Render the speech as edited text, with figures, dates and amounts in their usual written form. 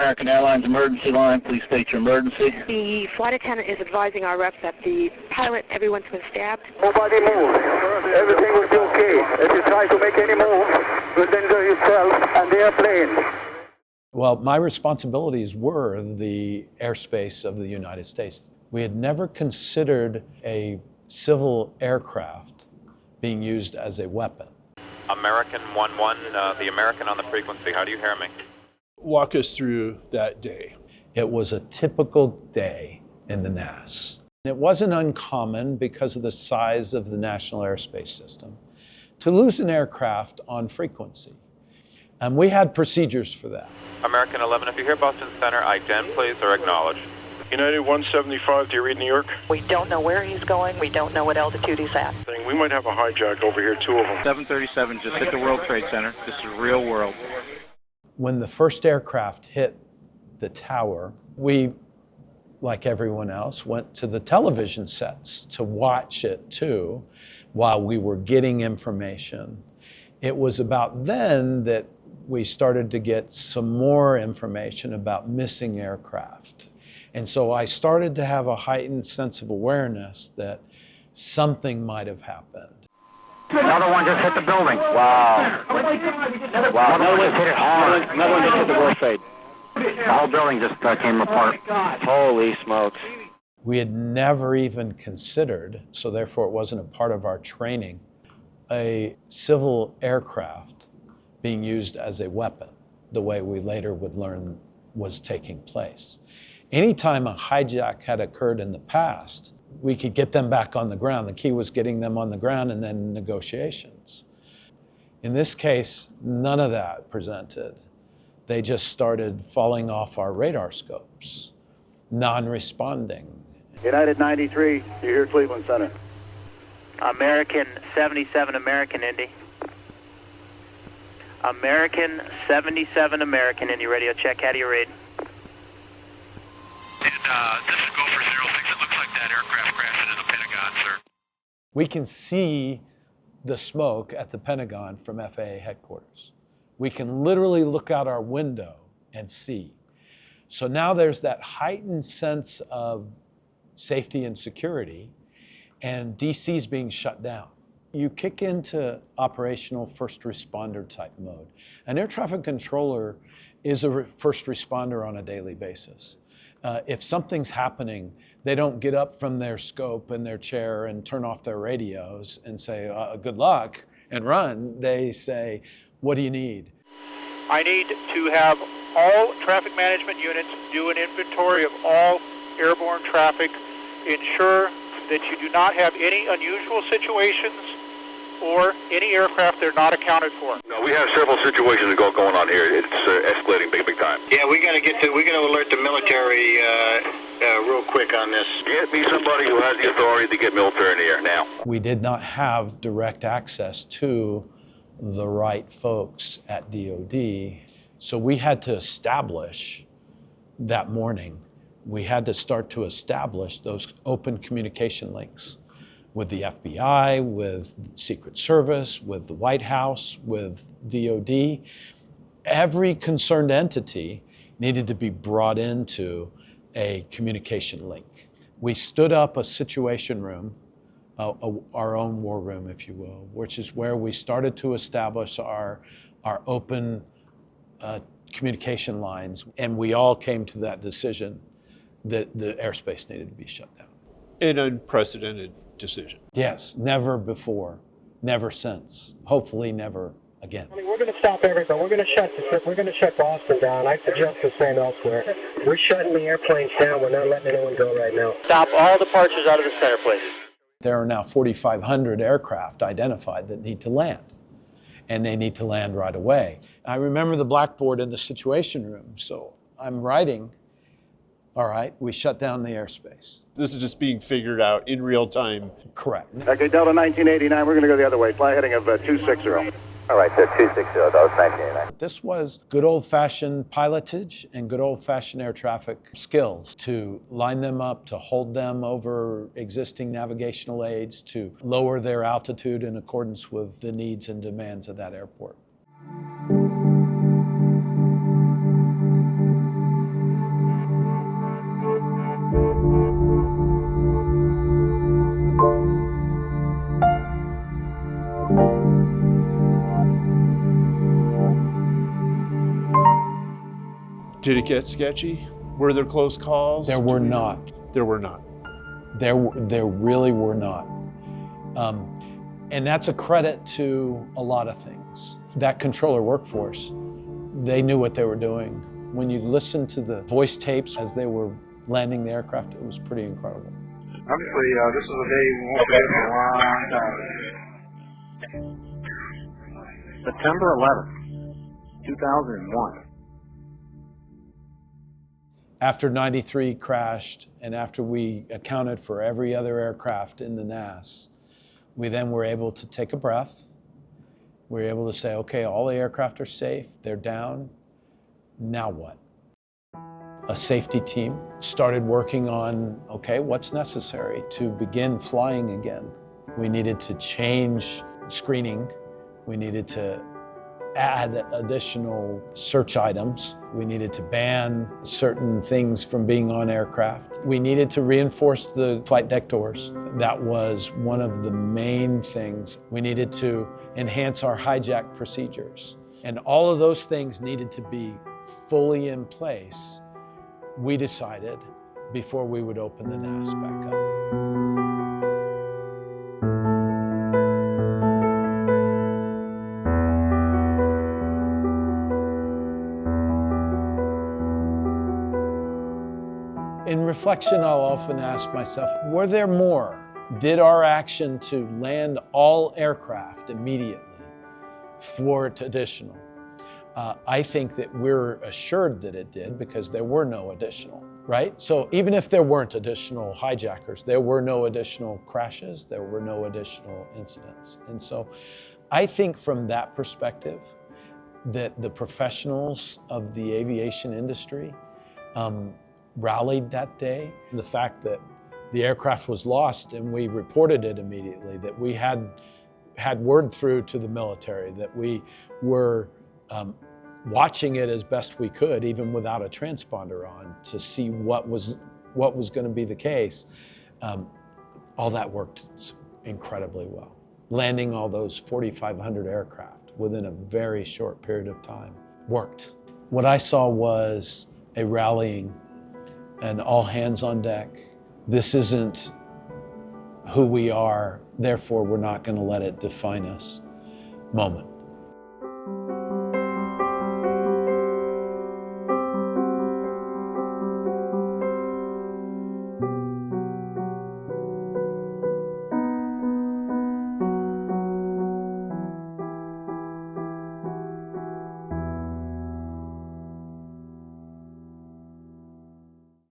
American Airlines emergency line. Please state your emergency. The flight attendant is advising our reps that the pilot, everyone's been stabbed. Nobody move. Everything will be okay. If you try to make any move, you'll danger yourself and the airplane. Well, my responsibilities were the airspace of the United States. We had never considered a civil aircraft being used as a weapon. American 1-1, the American on the frequency. How do you hear me? Walk us through that day. It was a typical day in the NAS. It wasn't uncommon because of the size of the National Airspace System to lose an aircraft on frequency. And we had procedures for that. American 11, if you hear Boston Center, ident please or acknowledge. United 175, do you read New York? We don't know where he's going. We don't know what altitude he's at. We might have a hijack over here, two of them. 737 just hit the World Trade Center. This is real world. When the first aircraft hit the tower, we, like everyone else, went to the television sets to watch it too, while we were getting information. It was about then that we started to get some more information about missing aircraft. And so I started to have a heightened sense of awareness that something might have happened. Another one just hit the building. Wow. Wow. Another one hit it hard. Another one just hit the World Trade. The whole building just came apart. Holy smokes. We had never even considered, so therefore it wasn't a part of our training, a civil aircraft being used as a weapon, the way we later would learn was taking place. Anytime a hijack had occurred in the past, we could get them back on the ground. The key was getting them on the ground and then negotiations. In this case, none of that presented. They just started falling off our radar scopes, non-responding. United 93, you hear Cleveland Center. American 77, American Indy. American 77, American Indy radio check. How do you read? And this is Gopher 06. It looks like that aircraft crashed into the Pentagon, sir. We can see the smoke at the Pentagon from FAA headquarters. We can literally look out our window and see. So now there's that heightened sense of safety and security, and DC's being shut down. You kick into operational first responder type mode. An air traffic controller is a first responder on a daily basis. If something's happening, they don't get up from their scope and their chair and turn off their radios and say, good luck, and run. They say, what do you need? I need to have all traffic management units do an inventory of all airborne traffic, ensure that you do not have any unusual situations or any aircraft that are not accounted for. No, we have several situations going on here. It's escalating big time. Yeah, we're going to alert the military real quick on this. Get me somebody who has the authority to get military in the air now. We did not have direct access to the right folks at DOD, so we had to establish that morning, we had to start to establish those open communication links with the FBI, with Secret Service, with the White House, with DOD. Every concerned entity needed to be brought into a communication link. We stood up a situation room, our own war room, if you will, which is where we started to establish our open communication lines, and we all came to that decision that the airspace needed to be shut down. An unprecedented decision. Yes, never before, never since, hopefully never again. I mean, we're going to stop everything. We're going to shut Boston down. I suggest the same elsewhere. We're shutting the airplanes down. We're not letting anyone go right now. Stop all departures out of the center, please. There are now 4,500 aircraft identified that need to land, and they need to land right away. I remember the blackboard in the situation room, so I'm writing, all right, we shut down the airspace. This is just being figured out in real time. Correct. Okay, Delta 1989, we're going to go the other way. Fly heading of 260. All right, 260, that was 1989. This was good old-fashioned pilotage and good old-fashioned air traffic skills to line them up, to hold them over existing navigational aids, to lower their altitude in accordance with the needs and demands of that airport. Did it get sketchy? Were there close calls? There were not. There were not. There really were not. And that's a credit to a lot of things. That controller workforce, they knew what they were doing. When you listen to the voice tapes as they were landing the aircraft, it was pretty incredible. Obviously, this is a day we won't forget for a long time. September 11th, 2001. After 93 crashed and after we accounted for every other aircraft in the NAS, we then were able to take a breath. We were able to say, okay, all the aircraft are safe, they're down, now what? A safety team started working on, okay, what's necessary to begin flying again? We needed to change screening. We needed to add additional search items. We needed to ban certain things from being on aircraft. We needed to reinforce the flight deck doors. That was one of the main things. We needed to enhance our hijack procedures. And all of those things needed to be fully in place, we decided, before we would open the NAS back up. In reflection, I'll often ask myself, were there more? Did our action to land all aircraft immediately thwart additional? I think that we're assured that it did because there were no additional, right? So even if there weren't additional hijackers, there were no additional crashes, there were no additional incidents. And so I think from that perspective that the professionals of the aviation industry rallied that day. The fact that the aircraft was lost and we reported it immediately, that we had word through to the military, that we were watching it as best we could, even without a transponder on, to see what was going to be the case. All that worked incredibly well. Landing all those 4,500 aircraft within a very short period of time worked. What I saw was a rallying and all hands on deck. This isn't who we are, therefore we're not going to let it define us moment.